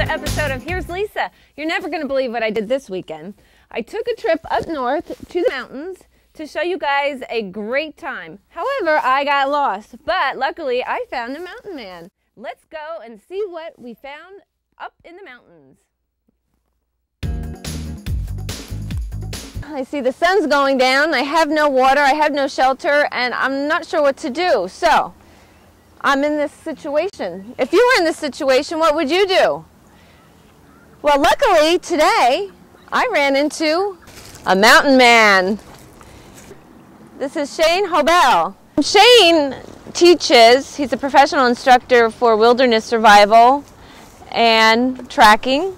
another episode of Here's Lisa. You're never going to believe what I did this weekend. I took a trip up north to the mountains to show you guys a great time. However, I got lost, but luckily I found a mountain man. Let's go and see what we found up in the mountains. I see the sun's going down. I have no water, I have no shelter, and I'm not sure what to do. So, I'm in this situation. If you were in this situation, what would you do? Well, luckily today, I ran into a mountain man. This is Shane Hobel. Shane teaches, he's a professional instructor for wilderness survival and tracking.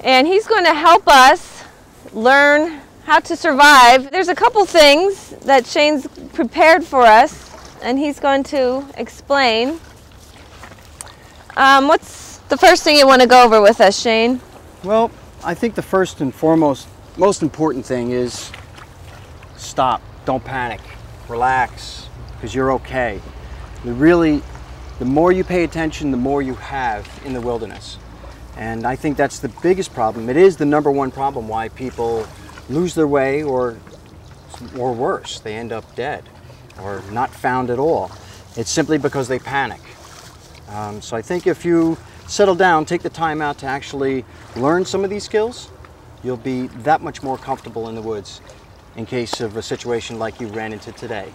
And he's going to help us learn how to survive. There's a couple things that Shane's prepared for us, and he's going to explain. What's the first thing you want to go over with us, Shane? Well, I think the first and foremost, most important thing is stop. Don't panic. Relax, because you're okay. The more you pay attention, the more you have in the wilderness. And I think that's the biggest problem. It is the #1 problem why people lose their way or worse, they end up dead or not found at all. It's simply because they panic. So I think if you settle down, take the time out to actually learn some of these skills, you'll be that much more comfortable in the woods in case of a situation like you ran into today.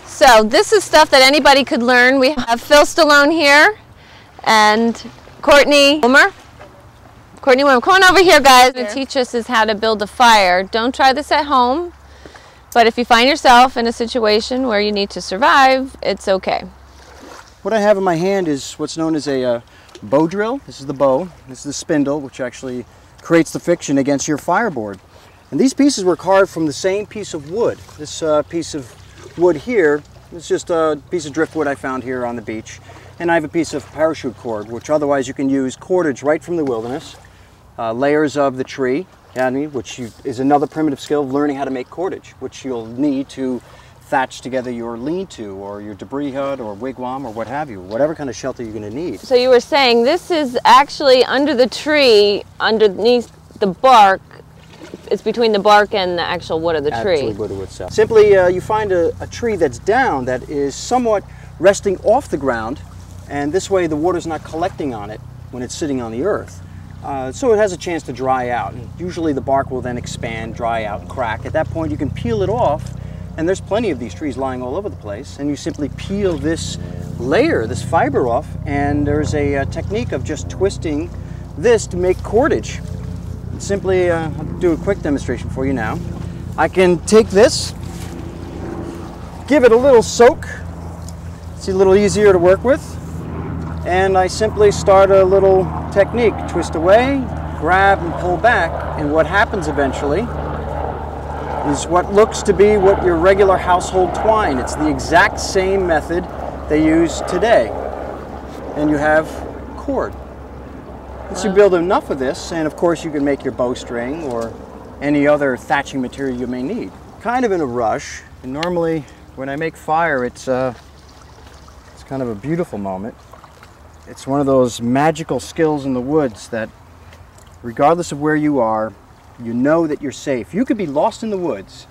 So this is stuff that anybody could learn. We have Phil Stallone here and Courtney Wilmer. Come on over here, guys, and teach us is how to build a fire. Don't try this at home, but if you find yourself in a situation where you need to survive, it's okay. What I have in my hand is what's known as a bow drill. This is the bow. This is the spindle, which actually creates the friction against your fireboard. And these pieces were carved from the same piece of wood. This piece of wood here is just a piece of driftwood I found here on the beach. And I have a piece of parachute cord, which otherwise you can use cordage right from the wilderness. Layers of the tree, which is another primitive skill of learning how to make cordage, which you'll need to thatch together your lean-to or your debris hut or wigwam or what have you, whatever kind of shelter you're going to need. So you were saying this is actually under the tree, underneath the bark. It's between the bark and the actual wood of the tree. Actually, wood itself. Simply, you find a tree that's down that is somewhat resting off the ground, and this way the water's not collecting on it when it's sitting on the earth. So it has a chance to dry out. And usually the bark will then expand, dry out, and crack. At that point you can peel it off, and there's plenty of these trees lying all over the place, and you simply peel this layer, this fiber off, and there's a technique of just twisting this to make cordage. And simply, I'll do a quick demonstration for you now. I can take this, give it a little soak, it's a little easier to work with, and I simply start a little technique, twist away, grab and pull back, and what happens eventually is what looks to be what your regular household twine. It's the exact same method they use today, and you have cord. Once you build enough of this, and of course you can make your bowstring or any other thatching material you may need. Kind of in a rush, and normally when I make fire it's kind of a beautiful moment. It's one of those magical skills in the woods that regardless of where you are, you know that you're safe. You could be lost in the woods,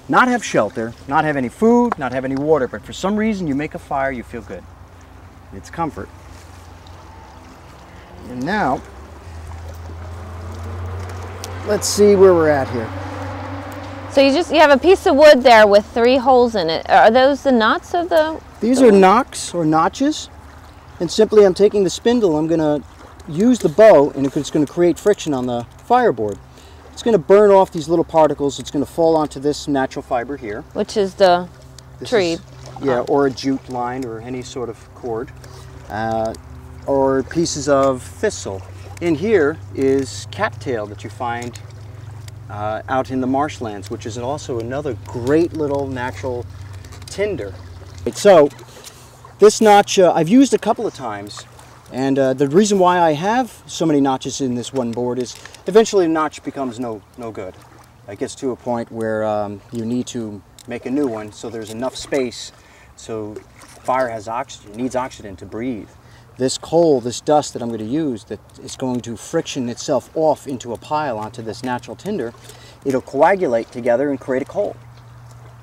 not have shelter, not have any food, not have any water, but for some reason you make a fire, you feel good. It's comfort. And now, let's see where we're at here. So you have a piece of wood there with 3 holes in it. Are those the knots of the... These are knocks or notches. And simply I'm taking the spindle, I'm going to use the bow, and it's going to create friction on the fireboard. It's going to burn off these little particles. It's going to fall onto this natural fiber here. Which is the tree. Or a jute line or any sort of cord. Or pieces of thistle. In here is cattail that you find out in the marshlands, which is also another great little natural tinder. So this notch I've used a couple of times, and the reason why I have so many notches in this one board is eventually the notch becomes no good. It gets to a point where you need to make a new one, so there's enough space so fire has oxygen, needs oxygen to breathe. This coal, this dust that I'm going to use, that is going to friction itself off into a pile onto this natural tinder, it'll coagulate together and create a coal.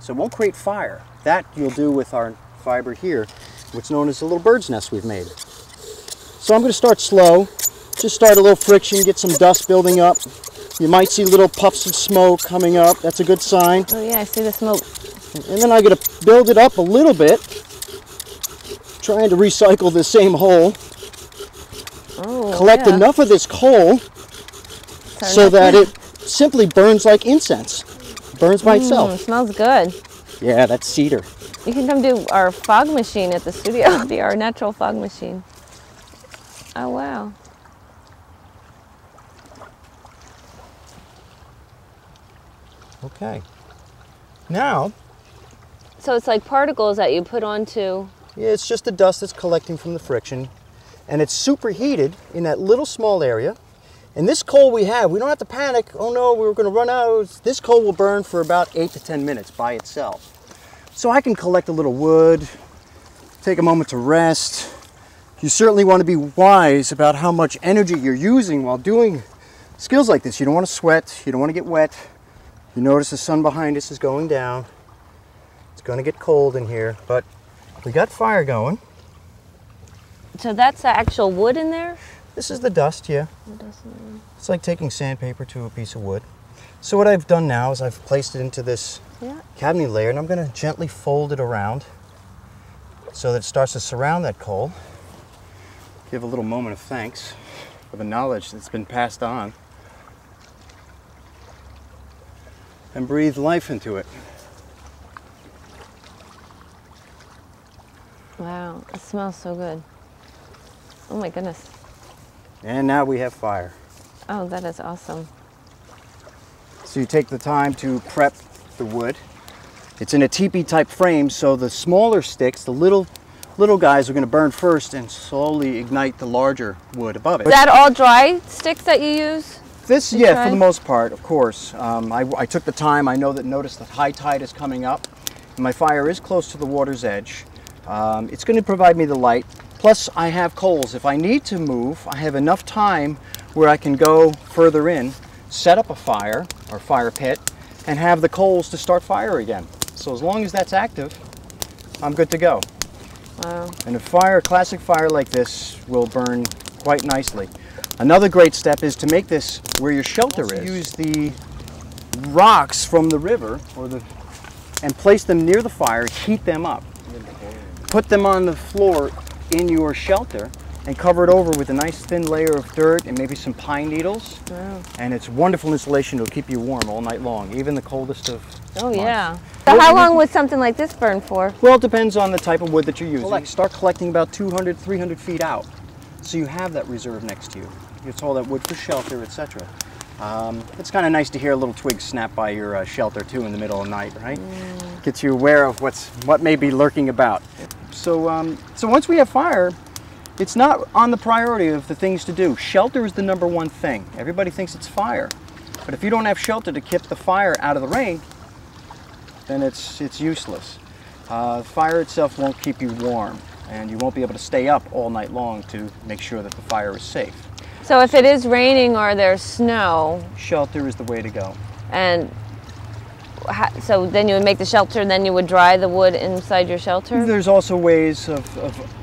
So it won't create fire. That you'll do with our fiber here, what's known as a little bird's nest we've made. So I'm going to start slow, just start a little friction, get some dust building up. You might see little puffs of smoke coming up. That's a good sign. Oh yeah, I see the smoke. And then I'm going to build it up a little bit, trying to recycle the same hole. Oh, collect enough of this coal so that it simply burns like incense. Burns by itself. It smells good. Yeah, that's cedar. You can come do our fog machine at the studio. Our natural fog machine. Oh wow. Okay. Now, so it's like particles that you put onto. Yeah, it's just the dust that's collecting from the friction, and it's superheated in that little small area. And this coal we have, we don't have to panic. Oh no, we're going to run out. This coal will burn for about 8 to 10 minutes by itself. So I can collect a little wood, take a moment to rest. You certainly want to be wise about how much energy you're using while doing skills like this. You don't want to sweat, you don't want to get wet. You notice the sun behind us is going down. It's going to get cold in here, but we got fire going. So that's the actual wood in there? This is the dust, yeah. It's like taking sandpaper to a piece of wood. So what I've done now is I've placed it into this cadmium layer, and I'm going to gently fold it around so that it starts to surround that coal. Give a little moment of thanks for the knowledge that's been passed on. And breathe life into it. Wow, it smells so good. Oh my goodness. And now we have fire. Oh, that is awesome. So you take the time to prep the wood. It's in a teepee type frame, so the smaller sticks, the little guys, are going to burn first and slowly ignite the larger wood above it. Is that all dry sticks that you use? This, yeah, for the most part, of course. I took the time. I noticed that high tide is coming up. And my fire is close to the water's edge. It's going to provide me the light. Plus, I have coals. If I need to move, I have enough time where I can go further in, set up a fire or fire pit, and have the coals to start fire again. So as long as that's active, I'm good to go. Wow. And a classic fire like this will burn quite nicely. Another great step is to make this where your shelter is. Use the rocks from the river and place them near the fire, heat them up. Put them on the floor in your shelter and cover it over with a nice thin layer of dirt and maybe some pine needles. Wow. And it's wonderful insulation. It'll keep you warm all night long, even the coldest of months. Yeah. So how long would something like this burn for? Well, it depends on the type of wood that you're using. Start collecting about 200, 300 feet out. So you have that reserve next to you. It's all that wood for shelter, etc. It's kind of nice to hear a little twig snap by your shelter too in the middle of the night, right? Gets you aware of what may be lurking about. So, so once we have fire, it's not on the priority of the things to do. Shelter is the #1 thing. Everybody thinks it's fire, but if you don't have shelter to keep the fire out of the rain, then it's useless. Fire itself won't keep you warm, and you won't be able to stay up all night long to make sure that the fire is safe. So if it is raining or there's snow, shelter is the way to go. And so then you would make the shelter, and then you would dry the wood inside your shelter? There's also ways of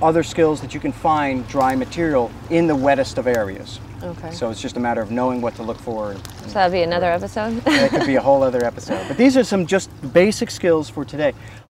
other skills that you can find dry material in the wettest of areas. Okay. So it's just a matter of knowing what to look for. So that'd be another episode? That could be a whole other episode. But these are some just basic skills for today.